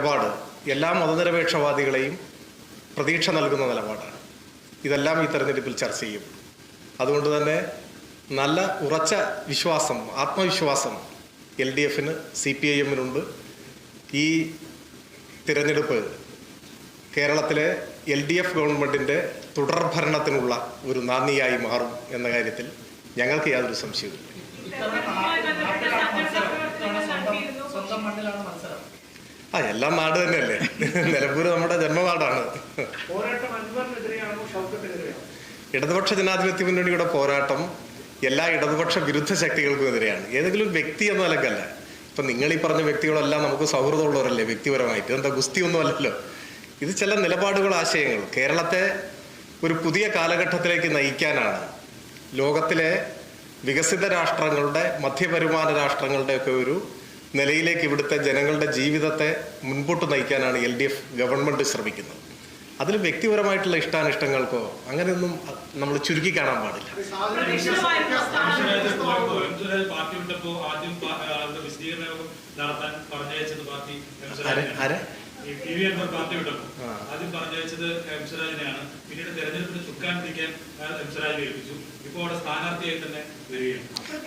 നിലപാട് എല്ലാ മതനിരപേക്ഷവാദികളെയും പ്രതീക്ഷ നൽകുന്ന നിലപാടാണ്. ഇതെല്ലാം ഈ തെരഞ്ഞെടുപ്പിൽ ചർച്ച ചെയ്യും. അതുകൊണ്ട് തന്നെ നല്ല ഉറച്ച വിശ്വാസം, ആത്മവിശ്വാസം LDFന് CPIMനുണ്ട്. ഈ തിരഞ്ഞെടുപ്പ് കേരളത്തിലെ LDF ഗവൺമെൻറ്റിൻ്റെ തുടർഭരണത്തിനുള്ള ഒരു നാന്ദിയായി മാറും എന്ന കാര്യത്തിൽ ഞങ്ങൾക്ക് യാതൊരു സംശയവുമില്ല. എല്ലാം നാട് തന്നെയല്ലേ. നിലമ്പൂർ നമ്മുടെ ജന്മനാടാണ്. ഇടതുപക്ഷ ജനാധിപത്യ മുന്നണിയുടെ പോരാട്ടം എല്ലാ ഇടതുപക്ഷ വിരുദ്ധ ശക്തികൾക്കും എതിരെയാണ്. ഏതെങ്കിലും വ്യക്തി എന്ന നിലക്കല്ല. ഇപ്പം നിങ്ങൾ ഈ പറഞ്ഞ വ്യക്തികളെല്ലാം നമുക്ക് സൗഹൃദമുള്ളവരല്ലേ വ്യക്തിപരമായിട്ട്. എന്താ ഗുസ്തിയൊന്നും അല്ലല്ലോ. ഇത് ചില നിലപാടുകൾ, ആശയങ്ങൾ കേരളത്തെ ഒരു പുതിയ കാലഘട്ടത്തിലേക്ക് നയിക്കാനാണ്. ലോകത്തിലെ വികസിത രാഷ്ട്രങ്ങളുടെ, മധ്യവരുമാന രാഷ്ട്രങ്ങളുടെയൊക്കെ ഒരു നിലയിലേക്ക് ഇവിടുത്തെ ജനങ്ങളുടെ ജീവിതത്തെ മുൻപോട്ട് നയിക്കാനാണ് LDF ഗവൺമെൻറ് ശ്രമിക്കുന്നത്. അതിൽ വ്യക്തിപരമായിട്ടുള്ള ഇഷ്ടാനിഷ്ടങ്ങൾക്കോ അങ്ങനെയൊന്നും നമ്മൾ ചുരുക്കി കാണാൻ പാടില്ല.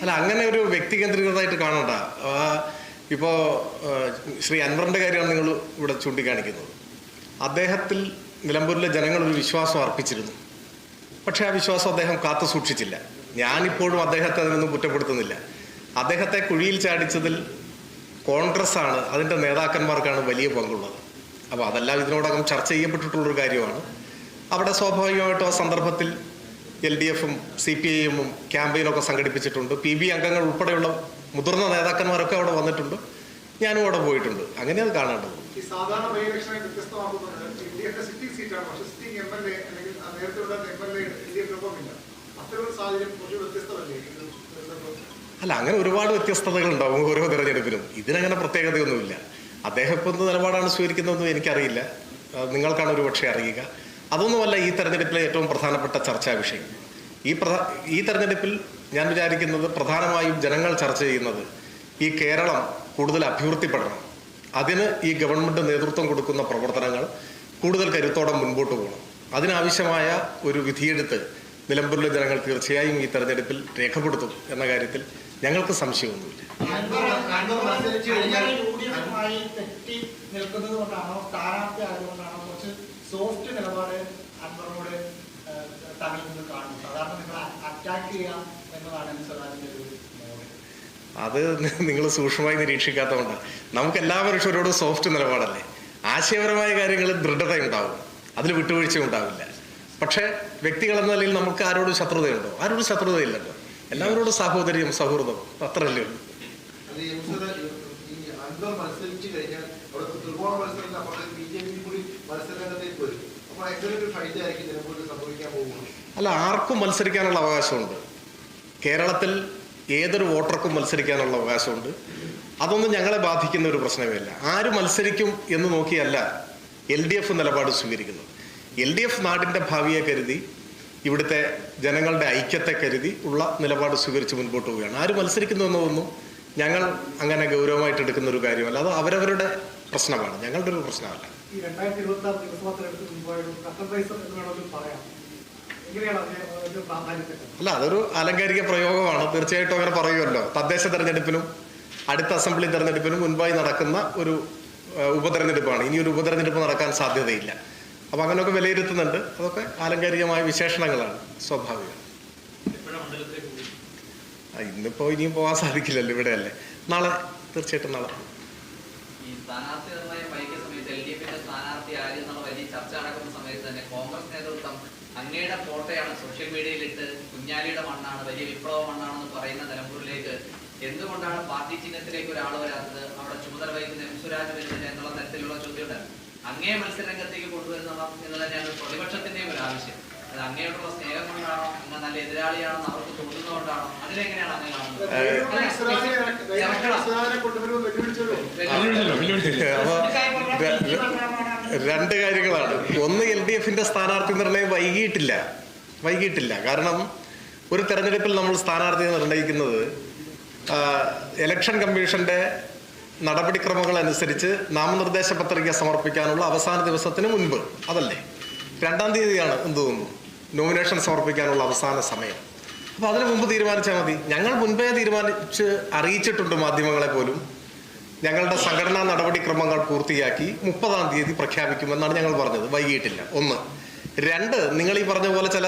അല്ല, അങ്ങനെ ഒരു വ്യക്തി കേന്ദ്രീകൃതമായിട്ട് കാണണ്ട. ഇപ്പോൾ ശ്രീ അൻവറിൻ്റെ കാര്യമാണ് നിങ്ങൾ ഇവിടെ ചൂണ്ടിക്കാണിക്കുന്നത്. അദ്ദേഹത്തിൽ നിലമ്പൂരിലെ ജനങ്ങൾ ഒരു വിശ്വാസം അർപ്പിച്ചിരുന്നു. പക്ഷേ ആ വിശ്വാസം അദ്ദേഹം കാത്തു സൂക്ഷിച്ചില്ല. ഞാനിപ്പോഴും അദ്ദേഹത്തെ അതിനൊന്നും കുറ്റപ്പെടുത്തുന്നില്ല. അദ്ദേഹത്തെ കുഴിയിൽ ചാടിച്ചതിൽ കോൺഗ്രസ്സാണ്, അതിൻ്റെ നേതാക്കന്മാർക്കാണ് വലിയ പങ്കുള്ളത്. അപ്പോൾ അതെല്ലാം ഇതിനോടകം ചർച്ച ചെയ്യപ്പെട്ടിട്ടുള്ളൊരു കാര്യമാണ്. അവിടെ സ്വാഭാവികമായിട്ടും ആ സന്ദർഭത്തിൽ LDFും CPIMും ക്യാമ്പയിനൊക്കെ സംഘടിപ്പിച്ചിട്ടുണ്ട്. PB അംഗങ്ങൾ ഉൾപ്പെടെയുള്ള മുതിർന്ന നേതാക്കന്മാരൊക്കെ അവിടെ വന്നിട്ടുണ്ട്. ഞാനും അവിടെ പോയിട്ടുണ്ട്. അങ്ങനെ അത് കാണേണ്ടത്. അല്ല, അങ്ങനെ ഒരുപാട് വ്യത്യസ്തതകൾ ഉണ്ടാവും ഓരോ തെരഞ്ഞെടുപ്പിലും. ഇതിനങ്ങനെ പ്രത്യേകതയൊന്നുമില്ല. അദ്ദേഹം ഇപ്പം എന്ത് നിലപാടാണ് സ്വീകരിക്കുന്നതെന്നും എനിക്കറിയില്ല. നിങ്ങൾക്കാണ് ഒരു പക്ഷേ അറിയുക. അതൊന്നുമല്ല ഈ തെരഞ്ഞെടുപ്പിലെ ഏറ്റവും പ്രധാനപ്പെട്ട ചർച്ചാ വിഷയം. ഈ തെരഞ്ഞെടുപ്പിൽ ഞാൻ വിചാരിക്കുന്നത് പ്രധാനമായും ജനങ്ങൾ ചർച്ച ചെയ്യുന്നത് ഈ കേരളം കൂടുതൽ അഭിവൃദ്ധിപ്പെടണം. അതിന് ഈ ഗവൺമെൻറ് നേതൃത്വം കൊടുക്കുന്ന പ്രവർത്തനങ്ങൾ കൂടുതൽ കരുത്തോടെ മുൻപോട്ട് പോകണം. അതിനാവശ്യമായ ഒരു വിധിയെഴുത്ത് നിലമ്പൂരിലെ ജനങ്ങൾ തീർച്ചയായും ഈ തെരഞ്ഞെടുപ്പിൽ രേഖപ്പെടുത്തും എന്ന കാര്യത്തിൽ ഞങ്ങൾക്ക് സംശയമൊന്നുമില്ല. അത് നിങ്ങൾ സൂക്ഷ്മമായി നിരീക്ഷിക്കാത്തതുകൊണ്ടാണ്. നമുക്ക് എല്ലാ മനുഷ്യരോടും സോഫ്റ്റ് നിലപാടല്ലേ. ആശയപരമായ കാര്യങ്ങളിൽ ദൃഢതയുണ്ടാവും, അതിൽ വിട്ടുവീഴ്ച ഉണ്ടാവില്ല. പക്ഷേ വ്യക്തികളെന്ന നിലയിൽ നമുക്ക് ആരോടും ശത്രുതയുണ്ടോ? ആരോടും ശത്രുതയില്ലല്ലോ. എല്ലാവരോടും സാഹോദര്യം, സൗഹൃദം, അത്രയല്ലേ ഉള്ളൂ. അല്ല, ആർക്കും മത്സരിക്കാനുള്ള അവകാശമുണ്ട്. കേരളത്തിൽ ഏതൊരു വോട്ടർക്കും മത്സരിക്കാനുള്ള അവകാശമുണ്ട്. അതൊന്നും ഞങ്ങളെ ബാധിക്കുന്ന ഒരു പ്രശ്നമല്ല. ആര് മത്സരിക്കും എന്ന് നോക്കിയല്ല LDF നിലപാട് സ്വീകരിക്കുന്നത്. LDF നാടിൻ്റെ ഭാവിയെ കരുതി, ഇവിടുത്തെ ജനങ്ങളുടെ ഐക്യത്തെ കരുതി ഉള്ള നിലപാട് സ്വീകരിച്ച് മുൻപോട്ട് പോവുകയാണ്. ആര് മത്സരിക്കുന്നു എന്നതൊന്നും ഞങ്ങൾ അങ്ങനെ ഗൗരവമായിട്ട് എടുക്കുന്ന ഒരു കാര്യമല്ല. അത് അവരവരുടെ പ്രശ്നമാണ്, ഞങ്ങളുടെ ഒരു പ്രശ്നമല്ല. അല്ല, അതൊരു ആലങ്കാരിക പ്രയോഗമാണ്. തീർച്ചയായിട്ടും അങ്ങനെ പറയുമല്ലോ. തദ്ദേശ തെരഞ്ഞെടുപ്പിനും അടുത്ത അസംബ്ലി തെരഞ്ഞെടുപ്പിനും മുൻപായി നടക്കുന്ന ഒരു ഉപതെരഞ്ഞെടുപ്പാണ്. ഇനിയൊരു ഉപതെരഞ്ഞെടുപ്പ് നടക്കാൻ സാധ്യതയില്ല. അപ്പം അങ്ങനെയൊക്കെ വിലയിരുത്തുന്നുണ്ട്. അതൊക്കെ ആലങ്കാരികമായ വിശേഷണങ്ങളാണ്, സ്വാഭാവികം. ഇന്നിപ്പോൾ ഇനിയും പോകാൻ സാധിക്കില്ലല്ലോ, ഇവിടെയല്ലേ. നാളെ തീർച്ചയായിട്ടും നാളെ അങ്ങയുടെ ഫോട്ടോയാണ് സോഷ്യൽ മീഡിയയിലിട്ട് കുഞ്ഞാലിയുടെ മണ്ണാണ്, വലിയ വിപ്ലവ മണ്ണാണെന്ന് പറയുന്ന നിലമ്പൂരിലേക്ക് എന്തുകൊണ്ടാണ് പാർട്ടി ചിഹ്നത്തിലേക്ക് ഒരാൾ വരാത്തത്? അവിടെ ചുമതല വഹിക്കുന്ന M. സുരാജ് വരുന്നില്ല എന്നുള്ള തരത്തിലുള്ള ചോദ്യമുണ്ടായിരുന്നു. അങ്ങയെ മത്സരരംഗത്തേക്ക് കൊണ്ടുവരുന്നണം എന്ന് തന്നെയാണ് പ്രതിപക്ഷത്തിന്റെയും ഒരു ആവശ്യം. അത് അങ്ങയോടുള്ള സ്നേഹം കൊണ്ടാണോ, അങ്ങ് നല്ല എതിരാളിയാണെന്ന് അവർക്ക് തോന്നുന്നതുകൊണ്ടാണോ? അതിലെങ്ങനെയാണ് അങ്ങ് കാണുന്നത്? രണ്ട് കാര്യങ്ങളാണ്. ഒന്ന്, LDFന്റെ സ്ഥാനാർത്ഥി നിർണയം വൈകിയിട്ടില്ല. കാരണം ഒരു തെരഞ്ഞെടുപ്പിൽ നമ്മൾ സ്ഥാനാർത്ഥിയെ നിർണയിക്കുന്നത് ഇലക്ഷൻ കമ്മീഷന്റെ നടപടിക്രമങ്ങൾ അനുസരിച്ച് നാമനിർദ്ദേശ പത്രിക സമർപ്പിക്കാനുള്ള അവസാന ദിവസത്തിന് മുൻപ്, അതല്ലേ 2-ാം തീയതിയാണ് എന്ത് തോന്നുന്നു നോമിനേഷൻ സമർപ്പിക്കാനുള്ള അവസാന സമയം. അപ്പോൾ അതിന് മുമ്പ് തീരുമാനിച്ചാൽ മതി. ഞങ്ങൾ മുൻപേ തീരുമാനിച്ച് അറിയിച്ചിട്ടുണ്ട് മാധ്യമങ്ങളെ പോലും. ഞങ്ങളുടെ സംഘടനാ നടപടിക്രമങ്ങൾ പൂർത്തിയാക്കി 30-ാം തീയതി പ്രഖ്യാപിക്കുമെന്നാണ് ഞങ്ങൾ പറഞ്ഞത്. വൈകിട്ടില്ല. 1. 2, നിങ്ങൾ ഈ പറഞ്ഞ പോലെ ചില